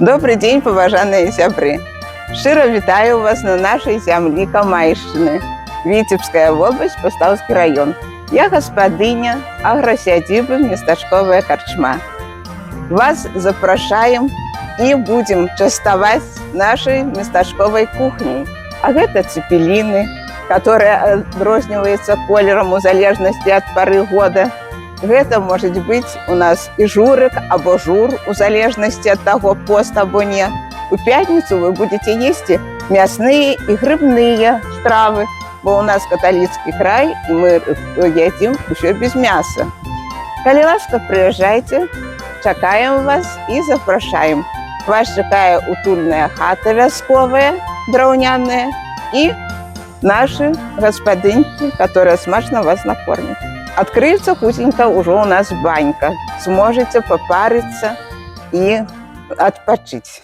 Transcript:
Добрый день, паважаныя сябры! Шчыра вітаю вас на нашай зямлі Камайшчыны, Віцебская вобласць, Пастаўскі раён. Я гаспадыня аграсядзібы местачковая карчма. Вас запрашаем і будзем частаваць нашай местачковай кухняй. А гэта цепеліны, которые адрозніваюцца колерам у залежнасці ад пары года. Гэта можа быць у нас і журык або жур, у залежнасці ад таго, пост або не. У пятніцу вы будете есці мясныя і грыбныя стравы, бо у нас каталіцкі край, і мы едзім усё без мяса. Калі ласка, прыязджайце, чакаем вас і запрашаем. Вас чакае утульная хата вясковая, драўняная, і наши гаспадынькі, которые смачна вас накормят. Открыется хутенько уже у нас банька. Сможете попариться и отпочить.